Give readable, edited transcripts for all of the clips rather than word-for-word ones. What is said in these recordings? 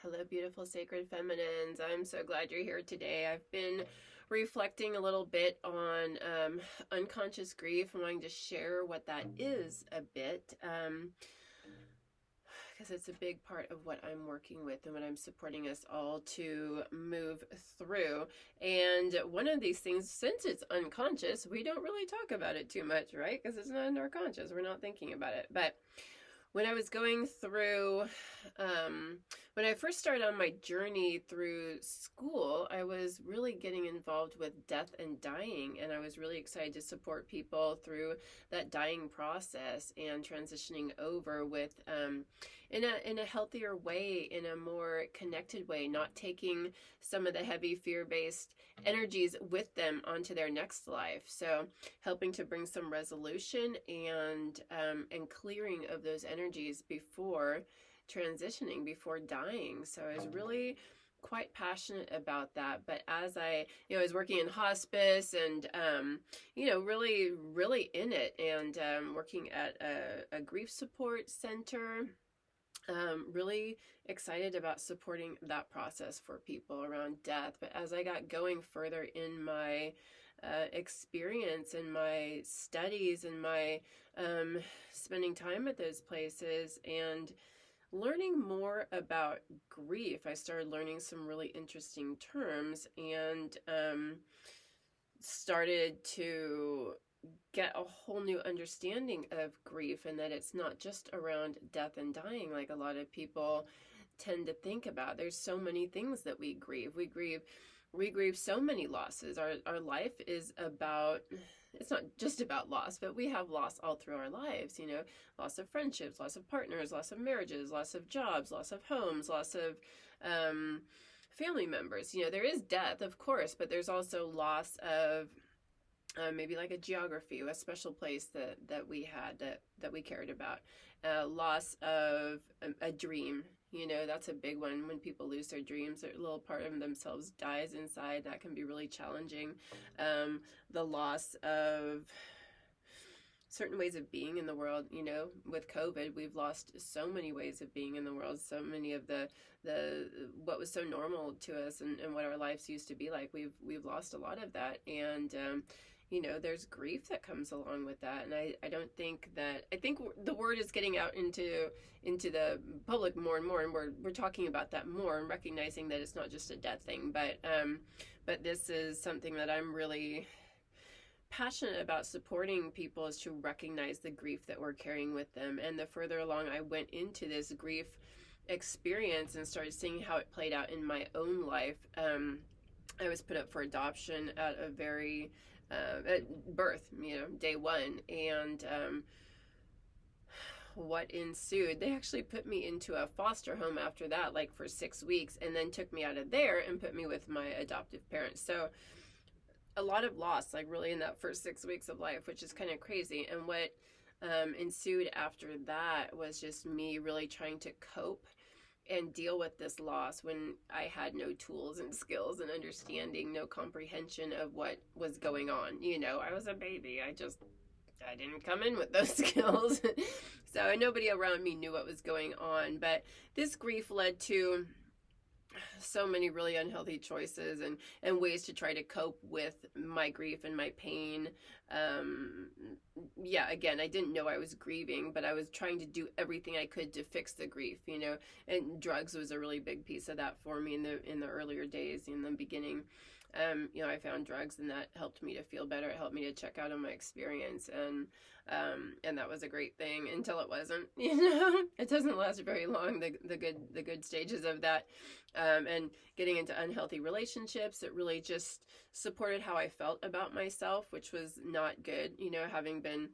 Hello, beautiful sacred feminines. I'm so glad you're here today. I've been reflecting a little bit on unconscious grief and wanting to share what that is a bit. Because it's a big part of what I'm working with and what I'm supporting us all to move through. And one of these things, since it's unconscious, we don't really talk about it too much, right? Because it's not in our conscious. We're not thinking about it. But when I was going through, when I first started on my journey through school, I was really getting involved with death and dying, and I was really excited to support people through that dying process and transitioning over with, in a healthier way, in a more connected way, not taking some of the heavy fear-based energies with them onto their next life. So helping to bring some resolution and clearing of those energies before transitioning, before dying. So I was really quite passionate about that. But as I was working in hospice and, really in it, and working at a grief support center, really excited about supporting that process for people around death. But as I got going further in my experience and my studies and my spending time at those places and learning more about grief, I started learning some really interesting terms and started to get a whole new understanding of grief, and that it's not just around death and dying like a lot of people tend to think about. There's so many things that we grieve. We grieve so many losses. Our life is about, it's not just about loss, but we have loss all through our lives, loss of friendships, loss of partners, loss of marriages, loss of jobs, loss of homes, loss of family members. There is death, of course, but there's also loss of maybe like a geography, a special place that we had that we cared about, loss of a dream. That's a big one. When people lose their dreams, a little part of themselves dies inside. That can be really challenging. The loss of certain ways of being in the world. With COVID, we've lost so many ways of being in the world. So many of the what was so normal to us and what our lives used to be like. We've lost a lot of that, and there's grief that comes along with that. And I think the word is getting out into the public more and more, and we're talking about that more and recognizing that it's not just a death thing, but this is something that I'm really passionate about supporting people, is to recognize the grief that we're carrying with them. And the further along I went into this grief experience and started seeing how it played out in my own life, I was put up for adoption at a very at birth, day one, and what ensued, they actually put me into a foster home after that, like for 6 weeks, and then took me out of there and put me with my adoptive parents. So a lot of loss, like really in that first 6 weeks of life, which is kind of crazy. And what ensued after that was just me really trying to cope and deal with this loss when I had no tools and skills and understanding, no comprehension of what was going on. I was a baby. I didn't come in with those skills. So nobody around me knew what was going on. But this grief led to so many really unhealthy choices and ways to try to cope with my grief and my pain. Again, I didn't know I was grieving, but I was trying to do everything I could to fix the grief, and drugs was a really big piece of that for me in the earlier days, in the beginning. I found drugs, and that helped me to feel better. It helped me to check out on my experience, and that was a great thing until it wasn't. It doesn't last very long. The good stages of that, and getting into unhealthy relationships, it really just supported how I felt about myself, which was not good. Having been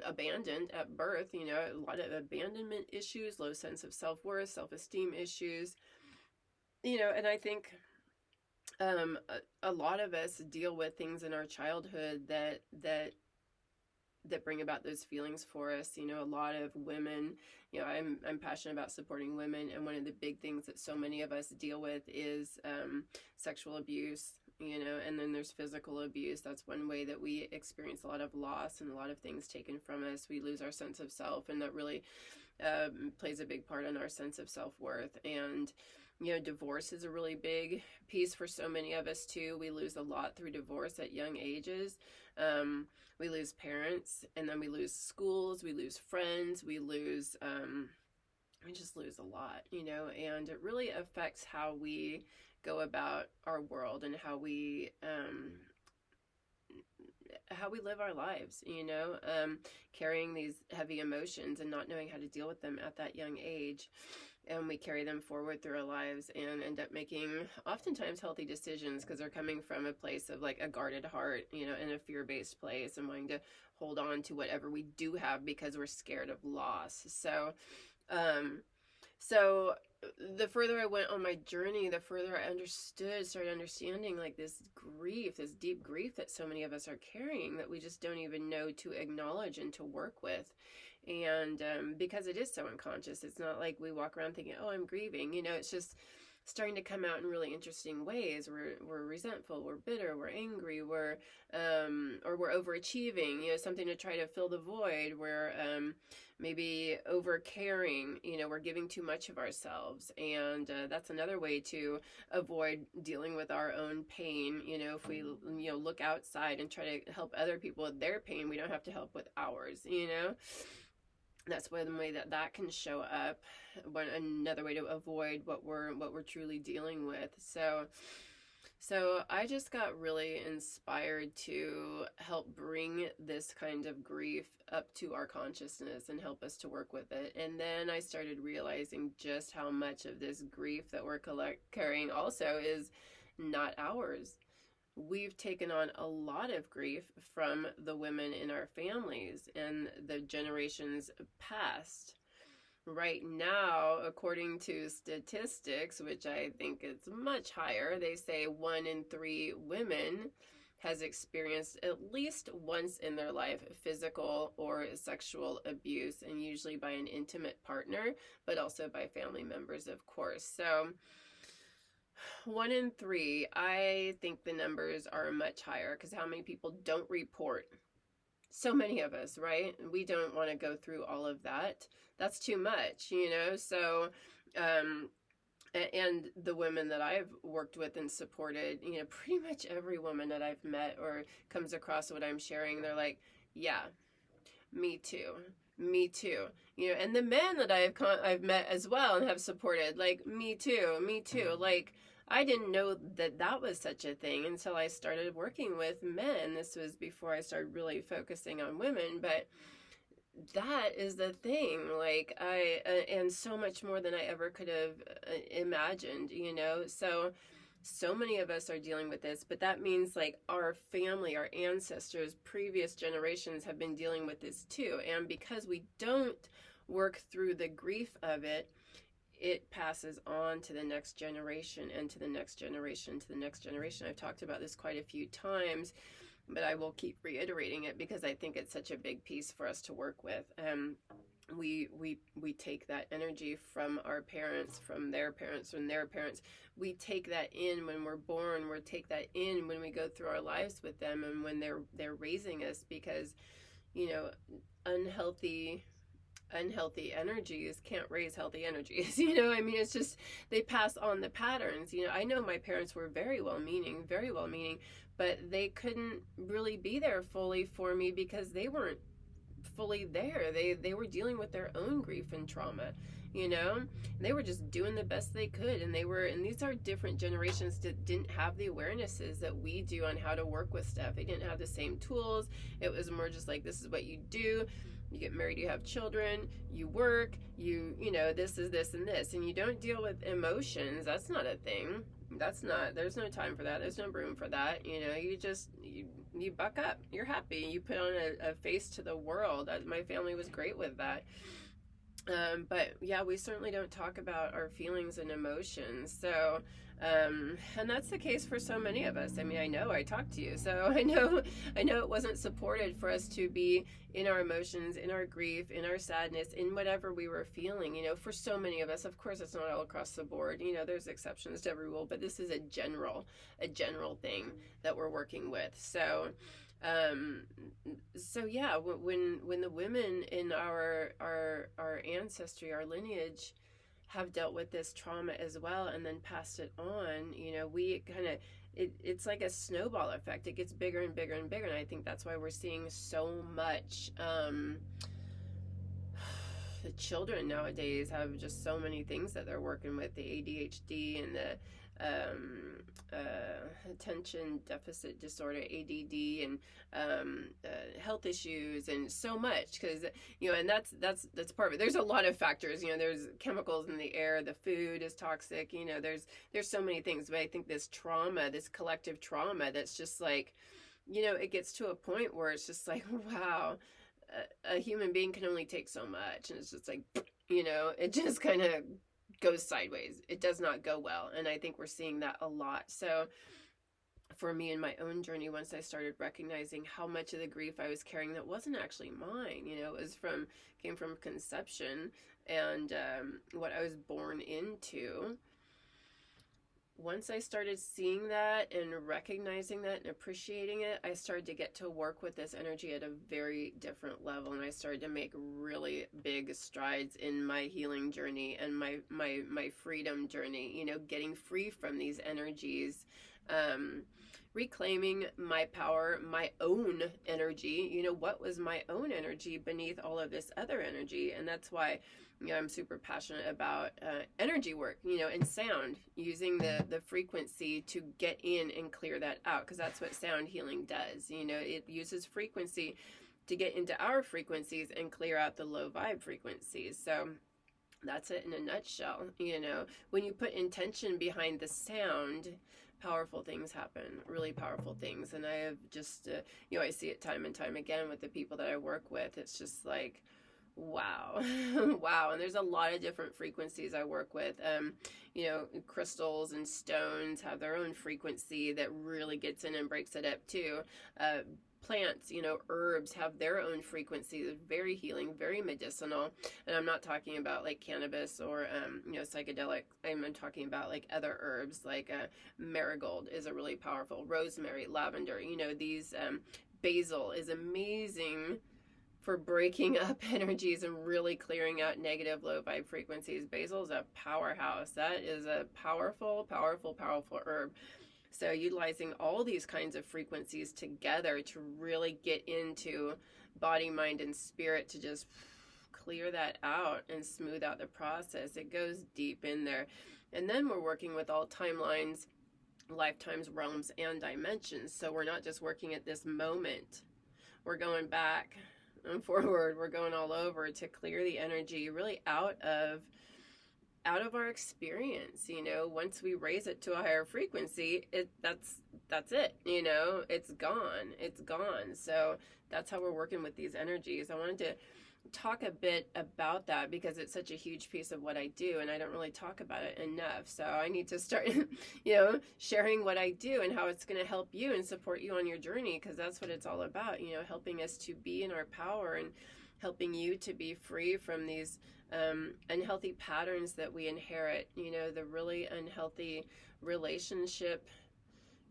abandoned at birth, a lot of abandonment issues, low sense of self-worth, self-esteem issues, and I think a lot of us deal with things in our childhood that bring about those feelings for us. A lot of women, I'm passionate about supporting women, and one of the big things that so many of us deal with is sexual abuse, and then there's physical abuse. That's one way that we experience a lot of loss and a lot of things taken from us. We lose our sense of self, and that really plays a big part in our sense of self-worth. And divorce is a really big piece for so many of us too. We lose a lot through divorce at young ages. We lose parents, and then we lose schools, we lose friends, we just lose a lot, and it really affects how we go about our world and how we live our lives, carrying these heavy emotions and not knowing how to deal with them at that young age. And we carry them forward through our lives and end up making oftentimes healthy decisions because they're coming from a place of like a guarded heart, in a fear-based place, and wanting to hold on to whatever we do have because we're scared of loss. So the further I went on my journey, the further I started understanding like this deep grief that so many of us are carrying that we just don't even know to acknowledge and to work with. And because it is so unconscious, it's not like we walk around thinking, oh, I'm grieving. It's just starting to come out in really interesting ways. We're resentful, we're bitter, we're angry, or we're overachieving, something to try to fill the void. We're maybe over caring, we're giving too much of ourselves. And that's another way to avoid dealing with our own pain. If we, look outside and try to help other people with their pain, we don't have to help with ours, That's one way that can show up. Another way to avoid what we're truly dealing with. So I just got really inspired to help bring this kind of grief up to our consciousness and help us to work with it. And then I started realizing just how much of this grief that we're carrying also is not ours. We've taken on a lot of grief from the women in our families and the generations past. Right now, according to statistics, which I think is much higher, they say 1 in 3 women has experienced at least once in their life physical or sexual abuse, and usually by an intimate partner, but also by family members, of course. So 1 in 3, I think the numbers are much higher, because how many people don't report? So many of us, right? We don't want to go through all of that. That's too much, So, and the women that I've worked with and supported, pretty much every woman that I've met or comes across what I'm sharing, they're like, yeah, me too. Me too. And the men that I've met as well and have supported, like, me too. Like, I didn't know that was such a thing until I started working with men. This was before I started really focusing on women, but that is the thing. Like, and so much more than I ever could have imagined, So many of us are dealing with this, but that means like our family, our ancestors, previous generations have been dealing with this too. And because we don't work through the grief of it, it passes on to the next generation and to the next generation, to the next generation. I've talked about this quite a few times, but I will keep reiterating it because I think it's such a big piece for us to work with. We take that energy from our parents, from their parents, from their parents. We take that in when we're born. We take that in when we go through our lives with them and when they're raising us, because unhealthy energies can't raise healthy energies. It's just they pass on the patterns. I know my parents were very well meaning, but they couldn't really be there fully for me because they weren't fully there. They were dealing with their own grief and trauma. They were just doing the best they could, and these are different generations that didn't have the awarenesses that we do on how to work with stuff. They didn't have the same tools. It was more just like, this is what you do. You get married, you have children, you work, this is this and this, and you don't deal with emotions. That's not a thing. There's no time for that. There's no room for that. You buck up. You're happy. You put on a face to the world. My family was great with that. But yeah, we certainly don't talk about our feelings and emotions. So, and that's the case for so many of us. I know I talked to you, so I know it wasn't supported for us to be in our emotions, in our grief, in our sadness, in whatever we were feeling, for so many of us. Of course, it's not all across the board. There's exceptions to every rule, but this is a general thing that we're working with. So Um, so yeah, when the women in our ancestry, our lineage, have dealt with this trauma as well and then passed it on, we kind of, it's like a snowball effect. It gets bigger and bigger and bigger, and I think that's why we're seeing so much. The children nowadays have just so many things that they're working with, the ADHD and the attention deficit disorder, ADD, and health issues, and so much, because and that's part of it. There's a lot of factors. There's chemicals in the air, the food is toxic. There's so many things, but I think this trauma, this collective trauma, that's just like, it gets to a point where it's just like, wow, a human being can only take so much, and it's just like, it just kind of goes sideways. It does not go well, and I think we're seeing that a lot. So for me in my own journey, once I started recognizing how much of the grief I was carrying that wasn't actually mine, it was came from conception, and what I was born into. Once I started seeing that and recognizing that and appreciating it, I started to get to work with this energy at a very different level, and I started to make really big strides in my healing journey and my freedom journey. Getting free from these energies, reclaiming my power, my own energy. What was my own energy beneath all of this other energy? And that's why I'm super passionate about energy work, and sound, using the frequency to get in and clear that out, because that's what sound healing does. It uses frequency to get into our frequencies and clear out the low vibe frequencies. So that's it in a nutshell. When you put intention behind the sound, powerful things happen, really powerful things. And I have just, I see it time and time again with the people that I work with. It's just like, wow. Wow. And there's a lot of different frequencies I work with. Crystals and stones have their own frequency that really gets in and breaks it up too. Plants, herbs have their own frequency. They're very healing, very medicinal. And I'm not talking about like cannabis or, psychedelic. I'm talking about like other herbs, like marigold is a really powerful, rosemary, lavender, these, basil is amazing for breaking up energies and really clearing out negative low vibe frequencies. Basil is a powerhouse. That is a powerful, powerful, powerful herb. So utilizing all these kinds of frequencies together to really get into body, mind, and spirit to just clear that out and smooth out the process. It goes deep in there. And then we're working with all timelines, lifetimes, realms, and dimensions. So we're not just working at this moment. We're going back and forward. We're going all over to clear the energy really out of our experience. Once we raise it to a higher frequency, that's it. It's gone. So that's how we're working with these energies. I wanted to talk a bit about that because it's such a huge piece of what I do, and I don't really talk about it enough. So I need to start sharing what I do and how it's going to help you and support you on your journey, because that's what it's all about, helping us to be in our power and helping you to be free from these unhealthy patterns that we inherit, the really unhealthy relationship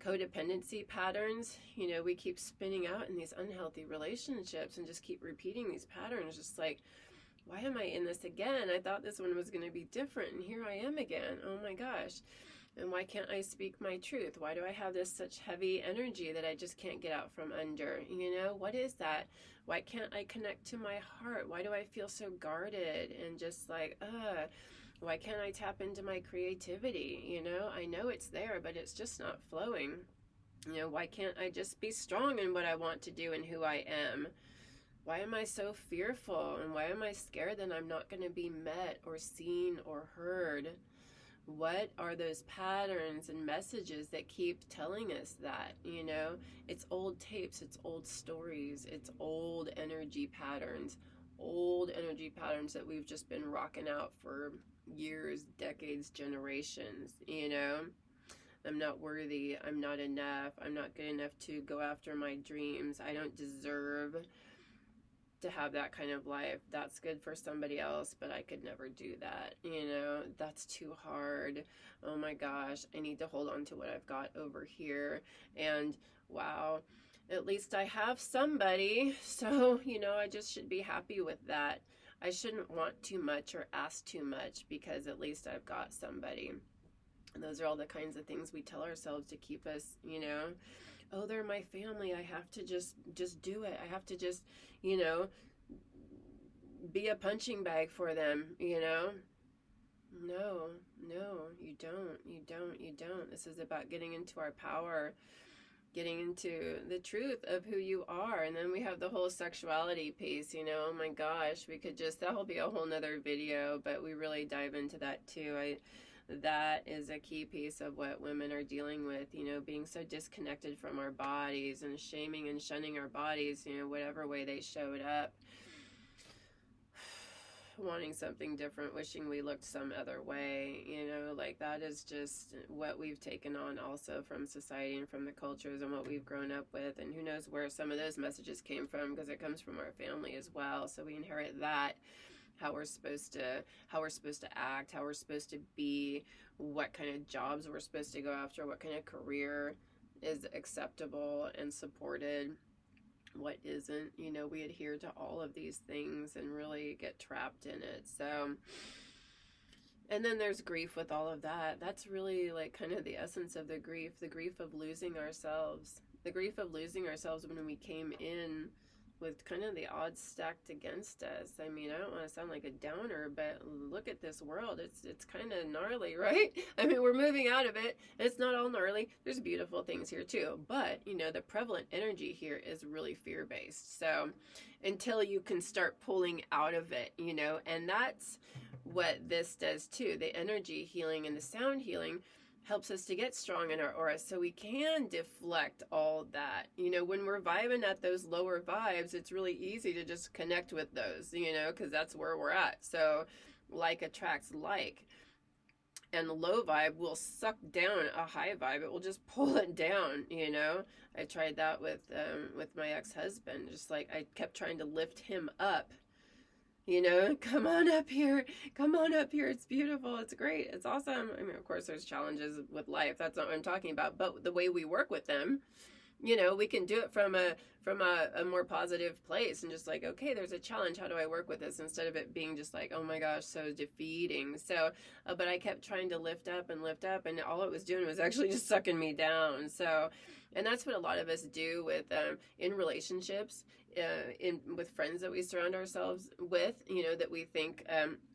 codependency patterns. We keep spinning out in these unhealthy relationships and just keep repeating these patterns, just like, why am I in this again? I thought this one was going to be different, and here I am again. Oh my gosh. And why can't I speak my truth? Why do I have this such heavy energy that I just can't get out from under? What is that? Why can't I connect to my heart? Why do I feel so guarded and just like, why can't I tap into my creativity? I know it's there, but it's just not flowing. Why can't I just be strong in what I want to do and who I am? Why am I so fearful? And why am I scared that I'm not going to be met or seen or heard? What are those patterns and messages that keep telling us that? It's old tapes, it's old stories, it's old energy patterns that we've just been rocking out for years, decades, generations. I'm not worthy, I'm not enough, I'm not good enough to go after my dreams, I don't deserve to have that kind of life. That's good for somebody else, but I could never do that. That's too hard. Oh my gosh, I need to hold on to what I've got over here. And wow, At least I have somebody. So, I just should be happy with that. I shouldn't want too much or ask too much because at least I've got somebody. And those are all the kinds of things we tell ourselves to keep us, oh, they're my family. I have to just do it. I have to just, you know, be a punching bag for them. No, no, you don't. You don't. You don't. This is about getting into our power, getting into the truth of who you are. And then we have the whole sexuality piece. Oh my gosh, that'll be a whole nother video, but we really dive into that too. That is a key piece of what women are dealing with, being so disconnected from our bodies and shaming and shunning our bodies, whatever way they showed up, wanting something different, wishing we looked some other way, like that is just what we've taken on also from society and from the cultures and what we've grown up with. And who knows where some of those messages came from, because it comes from our family as well. So we inherit that, how we're supposed to act, how we're supposed to be, what kind of jobs we're supposed to go after, what kind of career is acceptable and supported, what isn't. We adhere to all of these things and really get trapped in it. So, and then there's grief with all of that. That's really like kind of the essence of the grief of losing ourselves. The grief of losing ourselves when we came in with kind of the odds stacked against us. I mean, I don't want to sound like a downer, but look at this world. It's kind of gnarly, right? I mean, we're moving out of it. It's not all gnarly. There's beautiful things here too. But, the prevalent energy here is really fear-based. So until you can start pulling out of it, and that's what this does too. The energy healing and the sound healing helps us to get strong in our aura so we can deflect all that. When we're vibing at those lower vibes, it's really easy to just connect with those, because that's where we're at. So like attracts like. And the low vibe will suck down a high vibe. It will just pull it down, I tried that with my ex-husband. Just like I kept trying to lift him up. Come on up here. Come on up here. It's beautiful. It's great. It's awesome. I mean, of course, there's challenges with life. That's not what I'm talking about. But the way we work with them, we can do it from a more positive place and just like, okay, there's a challenge. How do I work with this? Instead of it being just like, oh my gosh, so defeating. So, but I kept trying to lift up, and all it was doing was actually just sucking me down. So, and that's what a lot of us do with in relationships. With friends that we surround ourselves with, that we think,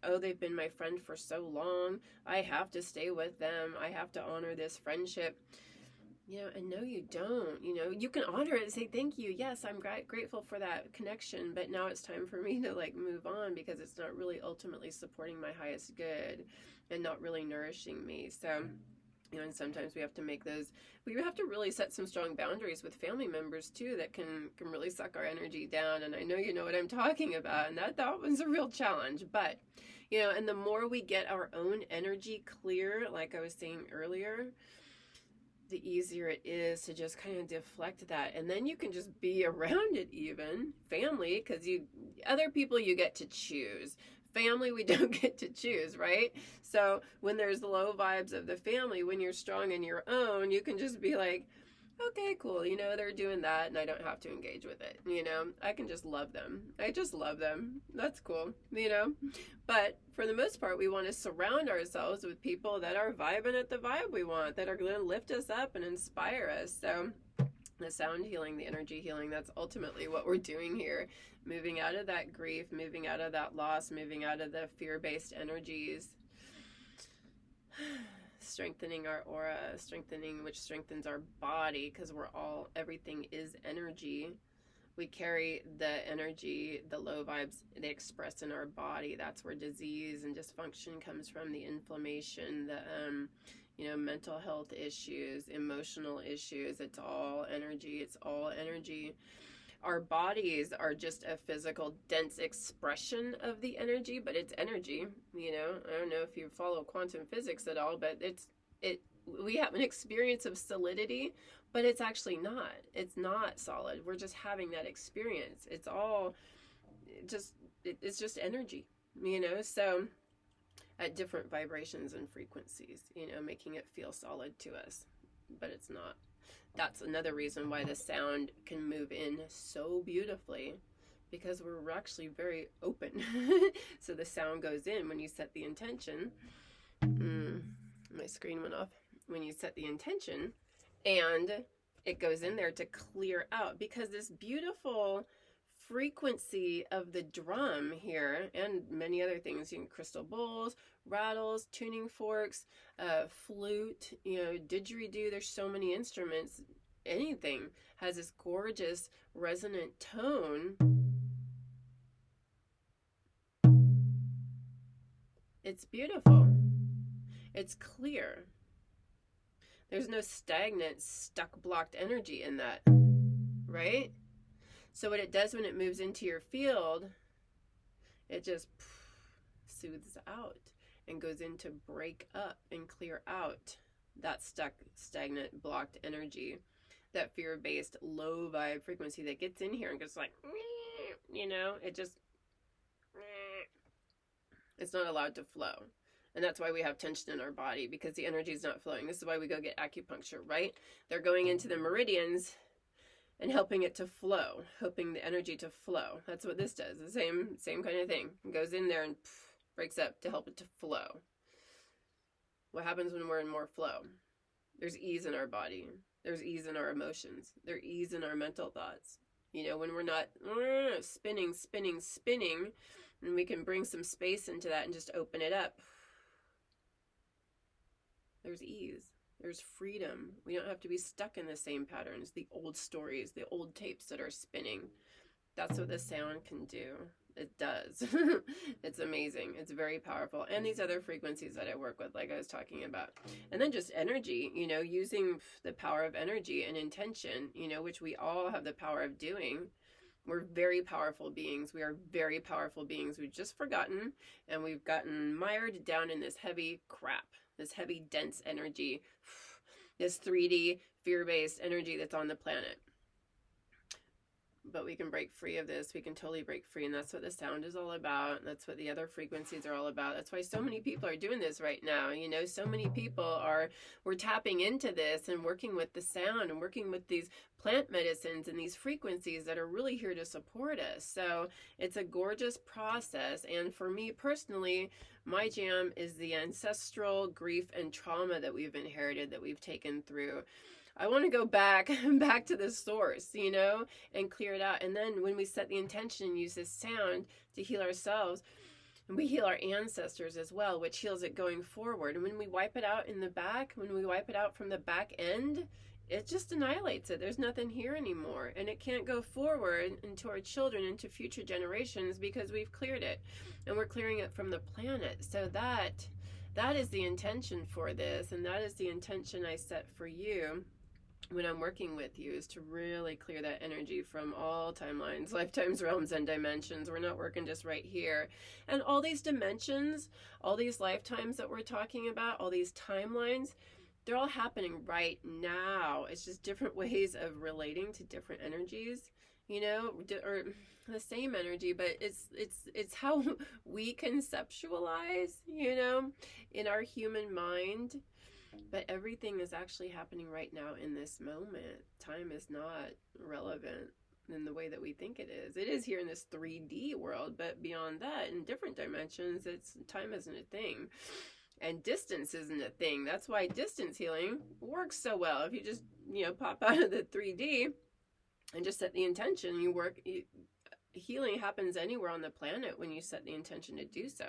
oh, they've been my friend for so long, I have to stay with them, I have to honor this friendship, and no, you don't. You can honor it and say thank you, yes, I'm grateful for that connection, but now it's time for me to like move on, because it's not really ultimately supporting my highest good and not really nourishing me. So and sometimes we have to really set some strong boundaries with family members too, that can really suck our energy down. And I know you know what I'm talking about, and that was a real challenge. But, and the more we get our own energy clear, like I was saying earlier, the easier it is to just kind of deflect that. And then you can just be around it, even family, because other people you get to choose. Family, we don't get to choose, right? So when there's the low vibes of the family, when you're strong in your own, you can just be like, okay, cool, they're doing that and I don't have to engage with it, I can just love them. I just love them. That's cool, But for the most part, we want to surround ourselves with people that are vibing at the vibe we want, that are going to lift us up and inspire us. So the sound healing, the energy healing, that's ultimately what we're doing here. Moving out of that grief, moving out of that loss, moving out of the fear-based energies, strengthening our aura, which strengthens our body, because everything is energy. We carry the energy, the low vibes, they express in our body. That's where disease and dysfunction comes from, the inflammation, the mental health issues, emotional issues. It's all energy. It's all energy. Our bodies are just a physical, dense expression of the energy, but it's energy. I don't know if you follow quantum physics at all, but we have an experience of solidity, but it's actually not. It's not solid. We're just having that experience. It's just energy, so at different vibrations and frequencies, making it feel solid to us, but it's not. That's another reason why the sound can move in so beautifully, because we're actually very open. So the sound goes in when you set the intention. My screen went off. When you set the intention, and it goes in there to clear out, because this beautiful frequency of the drum here and many other things, crystal bowls, rattles, tuning forks, flute, didgeridoo, there's so many instruments. Anything has this gorgeous resonant tone. It's beautiful. It's clear. There's no stagnant, stuck, blocked energy in that, right? So what it does when it moves into your field, it just soothes out and goes in to break up and clear out that stuck, stagnant, blocked energy, that fear-based, low vibe frequency that gets in here and goes like, it just, it's not allowed to flow. And that's why we have tension in our body, because the energy is not flowing. This is why we go get acupuncture, right? They're going into the meridians and helping it to flow, helping the energy to flow. That's what this does. The same kind of thing. It goes in there and breaks up to help it to flow. What happens when we're in more flow? There's ease in our body. There's ease in our emotions. There's ease in our mental thoughts. When we're not spinning, and we can bring some space into that and just open it up. There's ease. There's freedom. We don't have to be stuck in the same patterns, the old stories, the old tapes that are spinning. That's what the sound can do. It does. It's amazing. It's very powerful. And these other frequencies that I work with, like I was talking about. And then just energy, using the power of energy and intention, which we all have the power of doing. We're very powerful beings. We are very powerful beings. We've just forgotten, and we've gotten mired down in this heavy crap, this heavy, dense energy, this 3D fear-based energy that's on the planet. But we can break free of this. We can totally break free, and that's what the sound is all about. That's what the other frequencies are all about. That's why so many people are doing this right now. So many people we're tapping into this and working with the sound and working with these plant medicines and these frequencies that are really here to support us. So it's a gorgeous process. And for me personally, my jam is the ancestral grief and trauma that we've inherited, that we've taken through. I want to go back to the source, and clear it out. And then when we set the intention and use this sound to heal ourselves, and we heal our ancestors as well, which heals it going forward. And when we wipe it out in the back, when we wipe it out from the back end, it just annihilates it. There's nothing here anymore. And it can't go forward into our children, into future generations, because we've cleared it. And we're clearing it from the planet. So that is the intention for this. And that is the intention I set for you when I'm working with you, is to really clear that energy from all timelines, lifetimes, realms, and dimensions. We're not working just right here. And all these dimensions, all these lifetimes that we're talking about, all these timelines, they're all happening right now. It's just different ways of relating to different energies, or the same energy, but it's how we conceptualize, in our human mind. But everything is actually happening right now in this moment. Time is not relevant in the way that we think it is. It is here in this 3D world, but beyond that, in different dimensions, time isn't a thing. And distance isn't a thing. That's why distance healing works so well. If you just, pop out of the 3D and just set the intention, healing happens anywhere on the planet when you set the intention to do so.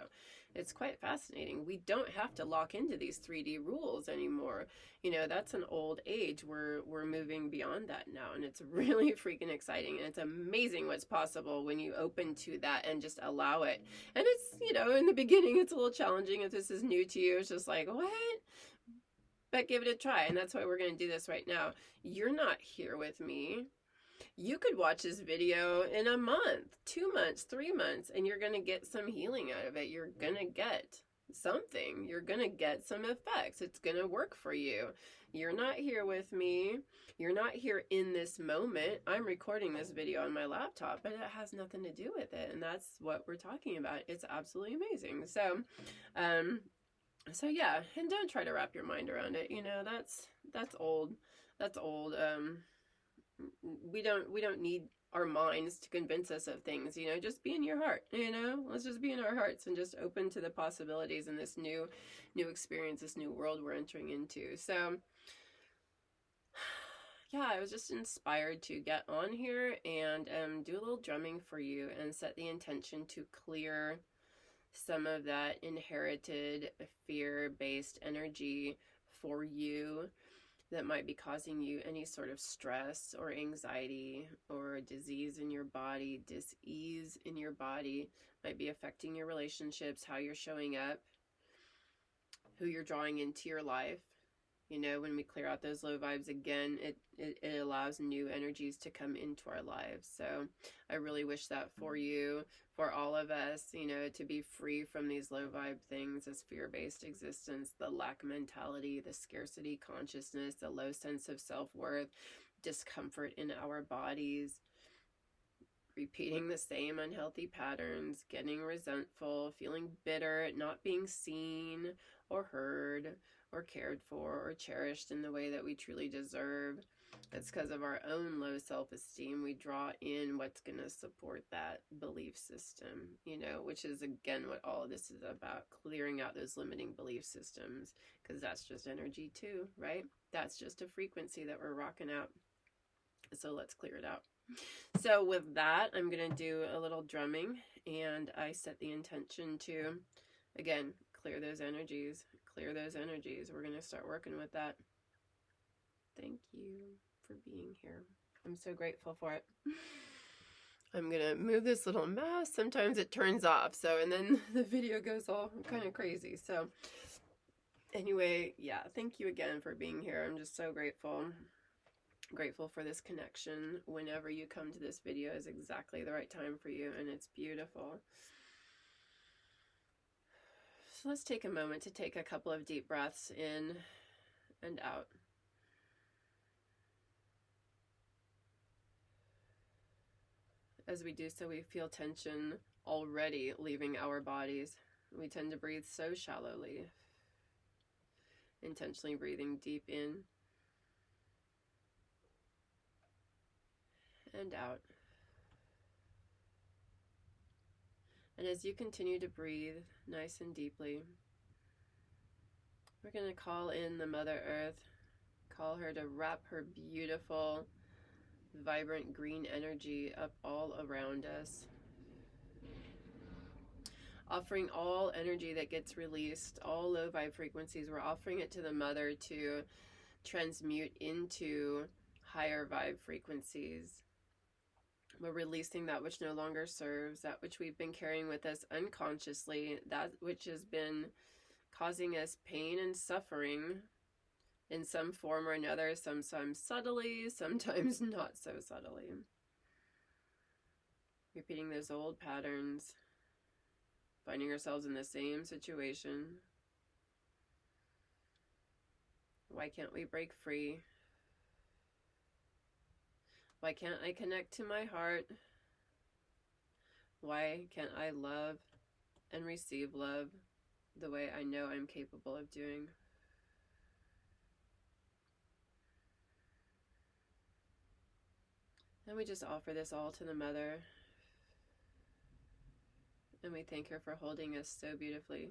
It's quite fascinating. We don't have to lock into these 3D rules anymore. That's an old age. We're moving beyond that now, and it's really freaking exciting, and it's amazing what's possible when you open to that and just allow it. And it's, in the beginning, it's a little challenging. If this is new to you, it's just like, what? But give it a try, and that's why we're going to do this right now. You're not here with me. You could watch this video in a month, 2 months, 3 months, and you're going to get some healing out of it. You're going to get something. You're going to get some effects. It's going to work for you. You're not here with me. You're not here in this moment. I'm recording this video on my laptop, but it has nothing to do with it. And that's what we're talking about. It's absolutely amazing. So, So yeah, and don't try to wrap your mind around it. You know, that's old. That's old. We don't need our minds to convince us of things. You know, just be in your heart. You know, let's just be in our hearts and just open to the possibilities in this new experience, this new world we're entering into. So yeah, I was just inspired to get on here and do a little drumming for you and set the intention to clear some of that inherited fear-based energy for you that might be causing you any sort of stress or anxiety or disease in your body, dis-ease in your body, might be affecting your relationships, how you're showing up, who you're drawing into your life. You know, when we clear out those low vibes again, it allows new energies to come into our lives. So I really wish that for you, for all of us, you know, to be free from these low vibe things, this fear-based existence, the lack mentality, the scarcity consciousness, the low sense of self-worth, discomfort in our bodies, repeating the same unhealthy patterns, getting resentful, feeling bitter, not being seen or heard or cared for or cherished in the way that we truly deserve. That's because of our own low self-esteem. We draw in what's going to support that belief system, you know, which is again what all of this is about, clearing out those limiting belief systems, because that's just energy too, right? That's just a frequency that we're rocking out. So let's clear it out. So with that, I'm going to do a little drumming, and I set the intention to, again, clear those energies, clear those energies. We're going to start working with that. Thank you for being here. I'm so grateful for it. I'm going to move this little mouse. Sometimes it turns off, so, and then the video goes all kind of crazy. So anyway, yeah, thank you again for being here. I'm just so grateful. Grateful for this connection. Whenever you come to this video is exactly the right time for you, and it's beautiful. So let's take a moment to take a couple of deep breaths in and out. As we do so, we feel tension already leaving our bodies. We tend to breathe so shallowly. Intentionally breathing deep in and out. And as you continue to breathe nice and deeply, we're going to call in the Mother Earth, call her to wrap her beautiful, vibrant green energy up all around us. Offering all energy that gets released, all low vibe frequencies, we're offering it to the Mother to transmute into higher vibe frequencies. We're releasing that which no longer serves, that which we've been carrying with us unconsciously, that which has been causing us pain and suffering in some form or another, sometimes subtly, sometimes not so subtly. Repeating those old patterns, finding ourselves in the same situation. Why can't we break free? Why can't I connect to my heart? Why can't I love and receive love the way I know I'm capable of doing? And we just offer this all to the Mother. And we thank her for holding us so beautifully,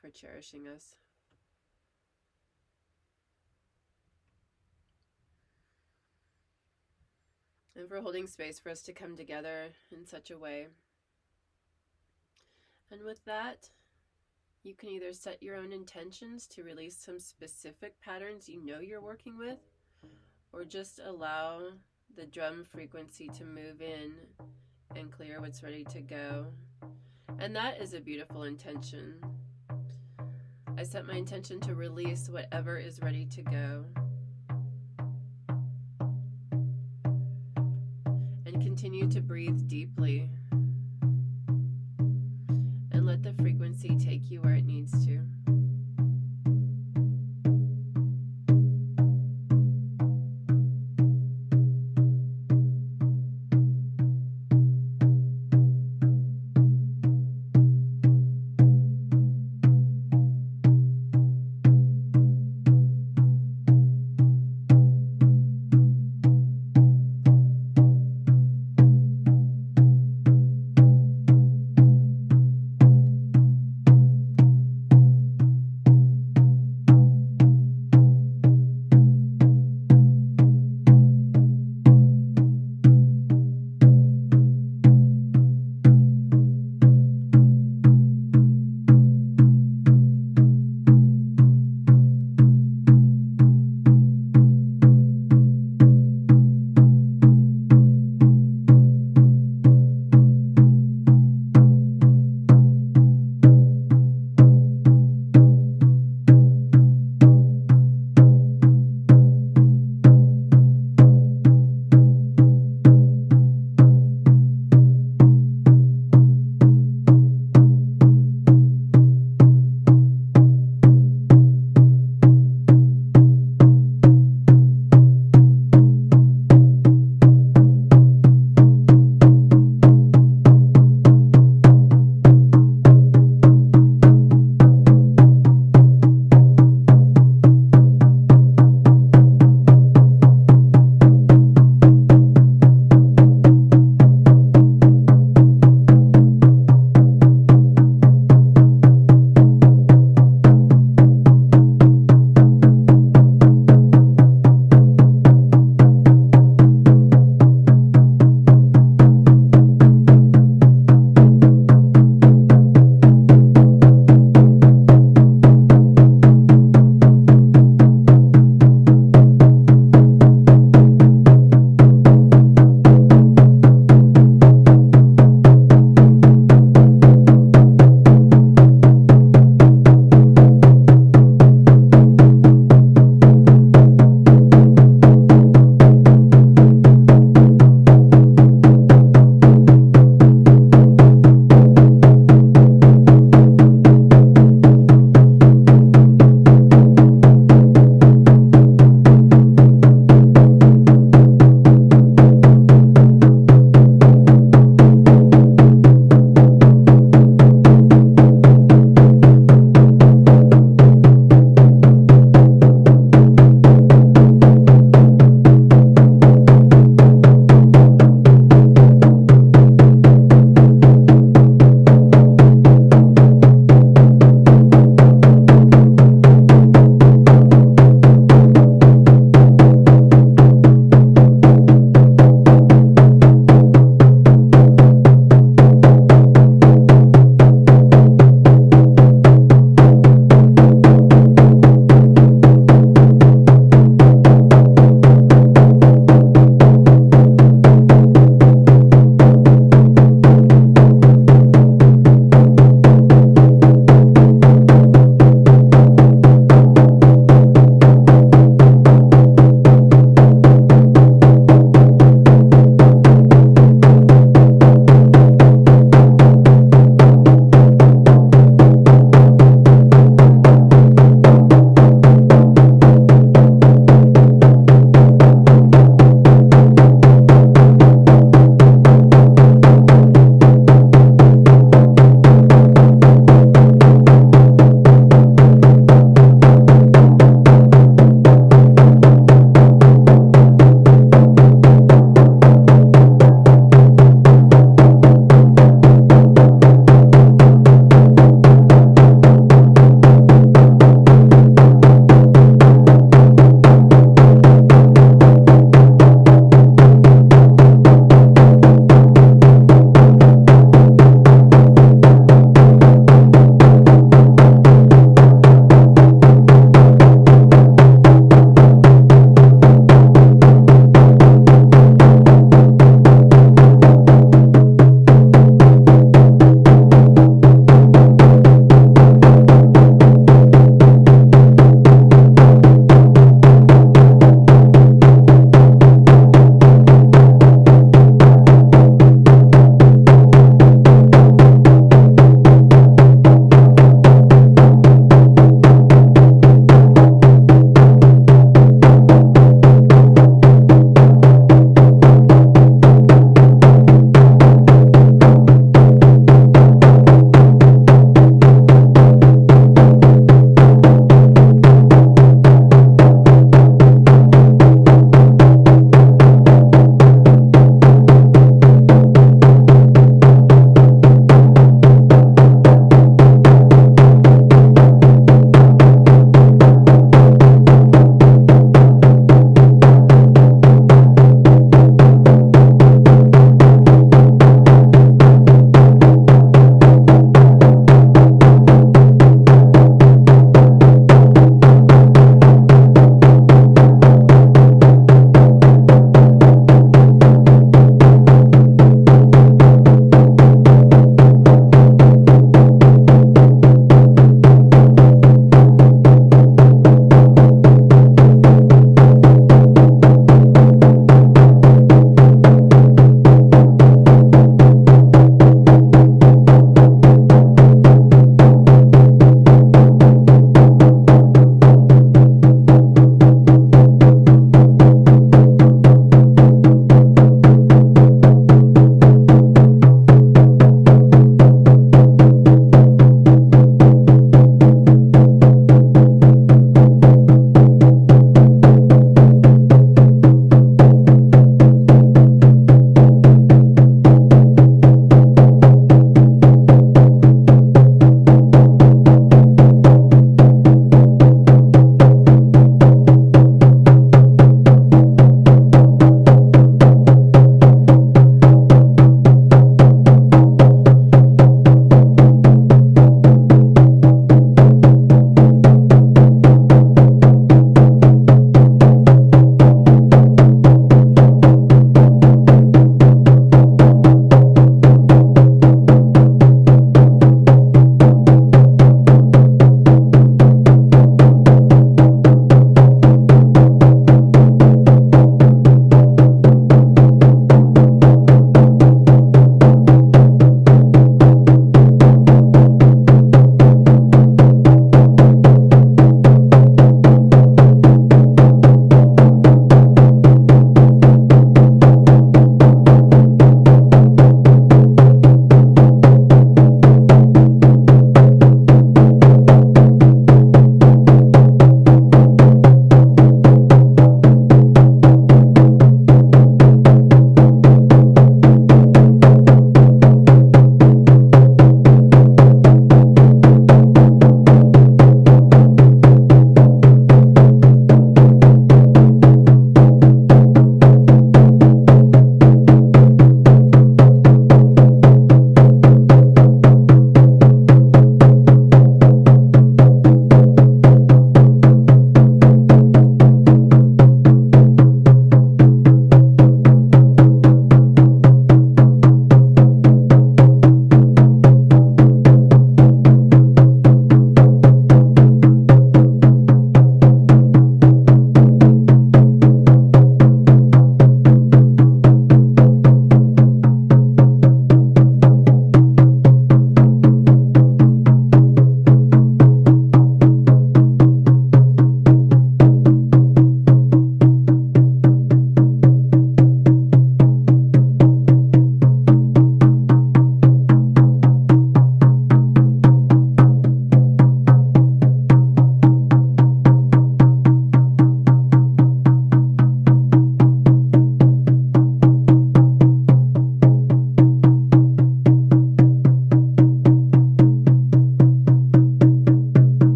for cherishing us. And for holding space for us to come together in such a way. And with that, you can either set your own intentions to release some specific patterns you know you're working with, or just allow the drum frequency to move in and clear what's ready to go. And that is a beautiful intention. I set my intention to release whatever is ready to go. And continue to breathe deeply. And let the frequency take you where it needs to.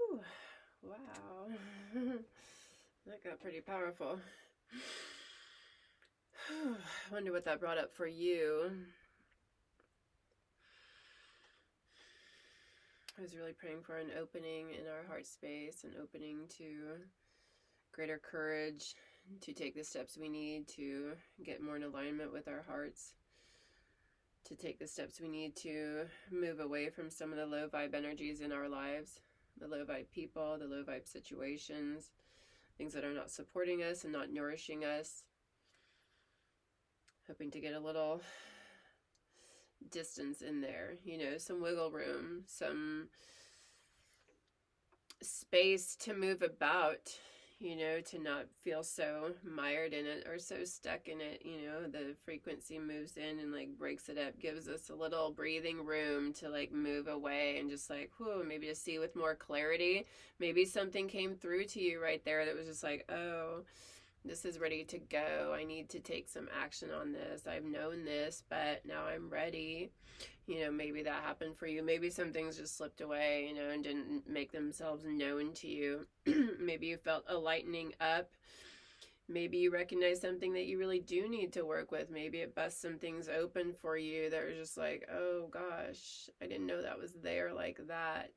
Whew. Wow. That got pretty powerful. I wonder what that brought up for you. I was really praying for an opening in our heart space, an opening to greater courage to take the steps we need to get more in alignment with our hearts, to take the steps we need to move away from some of the low vibe energies in our lives, the low vibe people, the low vibe situations, things that are not supporting us and not nourishing us. Hoping to get a little distance in there, some wiggle room, some space to move about, to not feel so mired in it or so stuck in it. The frequency moves in and like breaks it up, gives us a little breathing room to like move away and just like, whoa, maybe to see with more clarity. Maybe something came through to you right there that was just like, oh, this is ready to go. I need to take some action on this. I've known this, but now I'm ready. Maybe that happened for you. Maybe some things just slipped away, and didn't make themselves known to you. Maybe you felt a lightening up. Maybe you recognize something that you really do need to work with. Maybe it busts some things open for you that were just like, oh gosh, I didn't know that was there like that,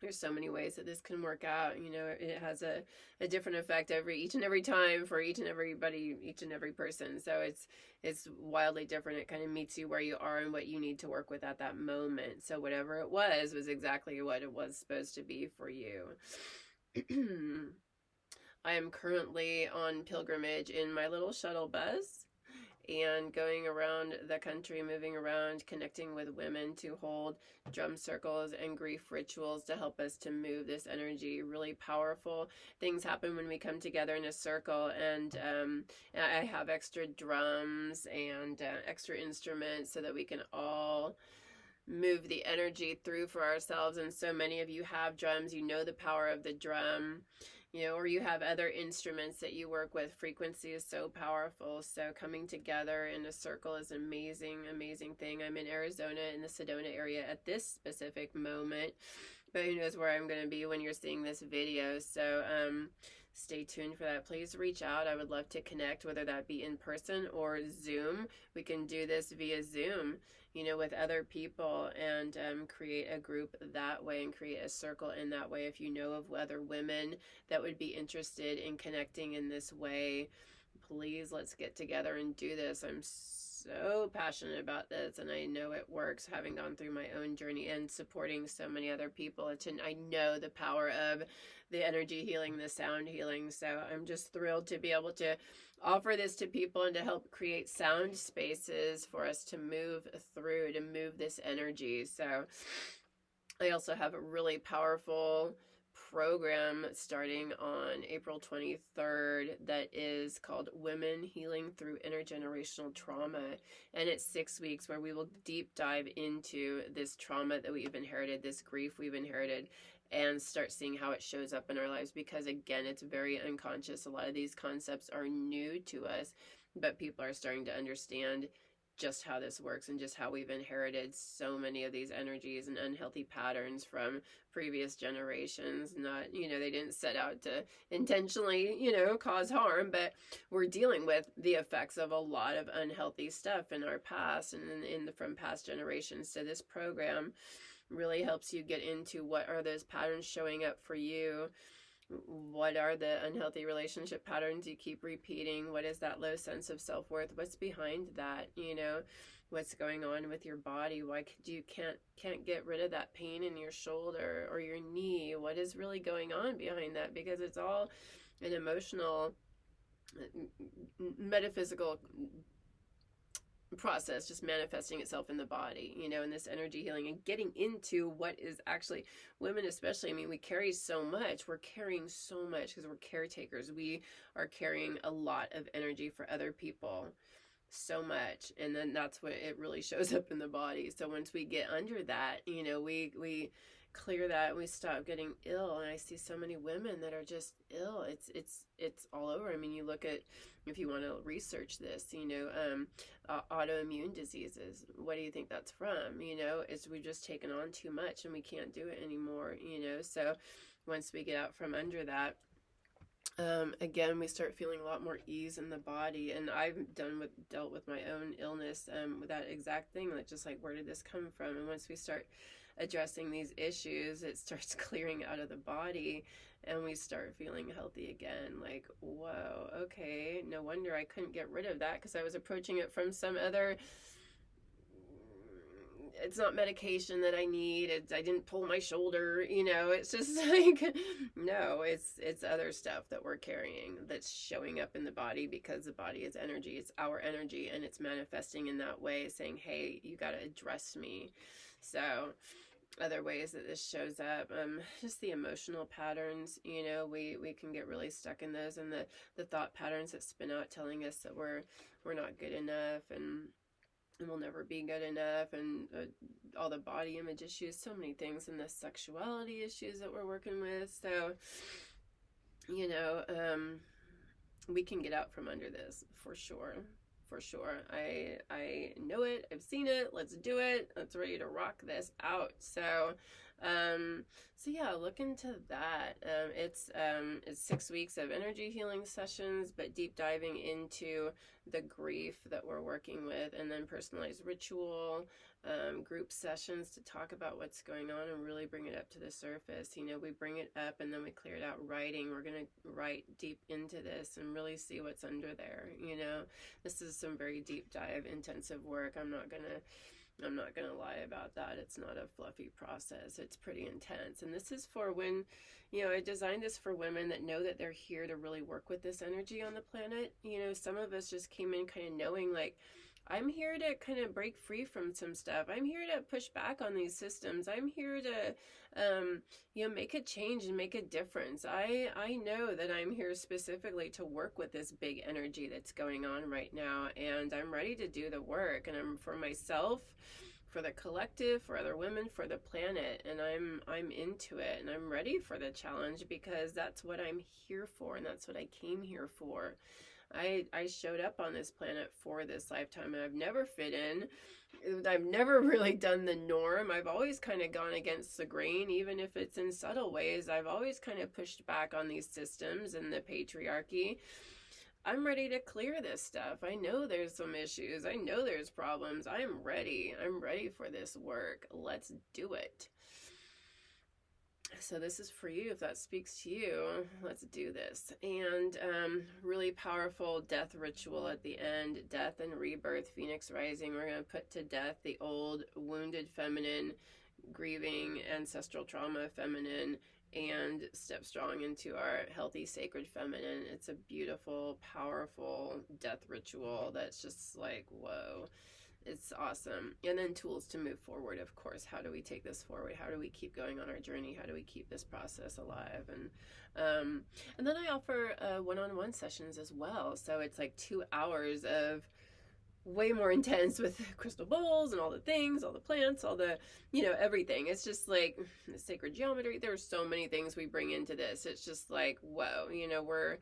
There's so many ways that this can work out. It has a different effect each and every time for each and everybody, each and every person. So it's wildly different. It kind of meets you where you are and what you need to work with at that moment. So whatever it was exactly what it was supposed to be for you. I am currently on pilgrimage in my little shuttle bus and going around the country, moving around, connecting with women to hold drum circles and grief rituals to help us to move this energy. Really powerful things happen when we come together in a circle, and I have extra drums and extra instruments so that we can all move the energy through for ourselves. And so many of you have drums, the power of the drum, or you have other instruments that you work with. Frequency is so powerful. So coming together in a circle is an amazing, amazing thing. I'm in Arizona in the Sedona area at this specific moment, but who knows where I'm going to be when you're seeing this video. So stay tuned for that. Please reach out. I would love to connect, whether that be in person or Zoom. We can do this via Zoom, with other people, and create a group that way and create a circle in that way. If you know of other women that would be interested in connecting in this way, please let's get together and do this. I'm so passionate about this, and I know it works, having gone through my own journey and supporting so many other people. I know the power of the energy healing, the sound healing. So I'm just thrilled to be able to offer this to people and to help create sound spaces for us to move through, to move this energy. So I also have a really powerful program starting on April 23rd that is called Women Healing Through Intergenerational Trauma. And it's 6 weeks where we will deep dive into this trauma that we've inherited, this grief we've inherited, and start seeing how it shows up in our lives. Because again, it's very unconscious. A lot of these concepts are new to us, but people are starting to understand just how this works and just how we've inherited so many of these energies and unhealthy patterns from previous generations. Not, they didn't set out to intentionally, cause harm, but we're dealing with the effects of a lot of unhealthy stuff in our past and from past generations. So this program really helps you get into what are those patterns showing up for you. What are the unhealthy relationship patterns you keep repeating? What is that low sense of self-worth? What's behind that? What's going on with your body? Why you can't get rid of that pain in your shoulder or your knee? What is really going on behind that? Because it's all an emotional, metaphysical process just manifesting itself in the body, in this energy healing and getting into what is actually, women especially, we carry so much. We're carrying so much because we're caretakers. We are carrying a lot of energy for other people. so much, and then that's what it really shows up in the body. So once we get under that, we clear that and we stop getting ill. And I see so many women that are just ill. It's all over. I mean, you look at, if you want to research this, autoimmune diseases. What do you think that's from? It's we've just taken on too much and we can't do it anymore. So once we get out from under that, again, we start feeling a lot more ease in the body. And I've dealt with my own illness with that exact thing, like just like, where did this come from? And once we start addressing these issues, it starts clearing out of the body and we start feeling healthy again. Like, whoa, okay, no wonder I couldn't get rid of that, because I was approaching it from some other, it's not medication that I need. I didn't pull my shoulder, it's just like, no, it's other stuff that we're carrying that's showing up in the body, because the body is energy. It's our energy, and it's manifesting in that way, saying, hey, you got to address me. So other ways that this shows up, just the emotional patterns, we can get really stuck in those, and the thought patterns that spin out telling us that we're not good enough, and we'll never be good enough, and all the body image issues, so many things, and the sexuality issues that we're working with. So, we can get out from under this for sure. For sure. I know it. I've seen it. Let's do it. Let's ready to rock this out. So yeah, look into that. It's 6 weeks of energy healing sessions, but deep diving into the grief that we're working with, and then personalized ritual, group sessions to talk about what's going on and really bring it up to the surface. We bring it up and then we clear it out writing. We're going to write deep into this and really see what's under there. This is some very deep dive, intensive work. I'm not gonna lie about that. It's not a fluffy process. It's pretty intense. And this is for when, I designed this for women that know that they're here to really work with this energy on the planet. Some of us just came in kind of knowing, like, I'm here to kind of break free from some stuff. I'm here to push back on these systems. I'm here to, make a change and make a difference. I know that I'm here specifically to work with this big energy that's going on right now, and I'm ready to do the work. And I'm for myself, for the collective, for other women, for the planet, and I'm into it, and I'm ready for the challenge, because that's what I'm here for, and that's what I came here for. I showed up on this planet for this lifetime, and I've never fit in. I've never really done the norm. I've always kind of gone against the grain, even if it's in subtle ways. I've always kind of pushed back on these systems and the patriarchy. I'm ready to clear this stuff. I know there's some issues. I know there's problems. I'm ready. I'm ready for this work. Let's do it. So this is for you. If that speaks to you, let's do this. And really powerful death ritual at the end. Death and rebirth, phoenix rising. We're going to put to death the old wounded feminine, grieving ancestral trauma feminine, and step strong into our healthy sacred feminine. It's a beautiful, powerful death ritual that's just like, whoa. It's awesome. And then tools to move forward, of course. How do we take this forward? How do we keep going on our journey? How do we keep this process alive? And then I offer one-on-one sessions as well. So it's like 2 hours of way more intense, with crystal bowls and all the things, all the plants, all the, everything. It's just like the sacred geometry. There's so many things we bring into this. It's just like, whoa, we're,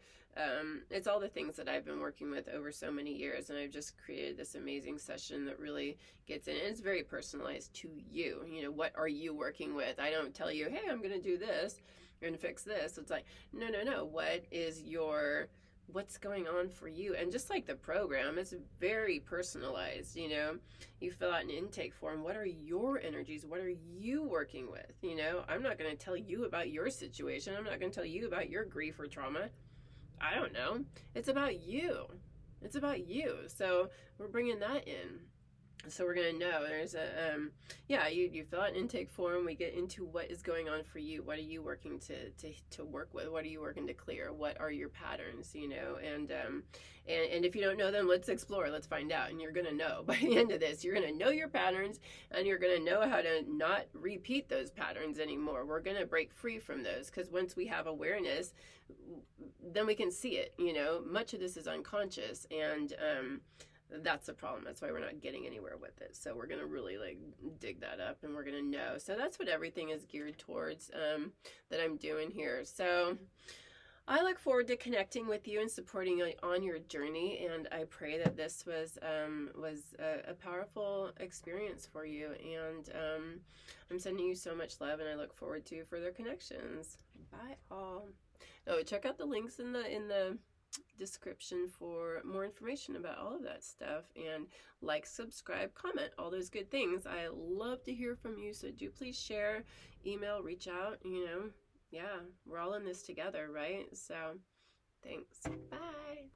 it's all the things that I've been working with over so many years. And I've just created this amazing session that really gets in. And it's very personalized to you. What are you working with? I don't tell you, hey, I'm going to do this. You're going to fix this. It's like, no. What is what's going on for you? And just like the program, it's very personalized. You fill out an intake form. What are your energies? What are you working with? I'm not going to tell you about your situation. I'm not going to tell you about your grief or trauma. I don't know. It's about you. So we're bringing that in. So we're going to know there's you fill out an intake form. We get into what is going on for you. What are you working to work with? What are you working to clear? What are your patterns, and if you don't know them, let's explore, let's find out. And you're going to know by the end of this, you're going to know your patterns, and you're going to know how to not repeat those patterns anymore. We're going to break free from those, because once we have awareness, then we can see it. Much of this is unconscious, and that's a problem. That's why we're not getting anywhere with it. So we're going to really like dig that up, and we're going to know. So that's what everything is geared towards, that I'm doing here. So I look forward to connecting with you and supporting you on your journey, and I pray that this was a powerful experience for you. And I'm sending you so much love, and I look forward to further connections. Bye all. Oh, check out the links in the description for more information about all of that stuff, and like, subscribe, comment, all those good things. I love to hear from you, so do please share, email, reach out. Yeah, we're all in this together, right? So thanks. Bye.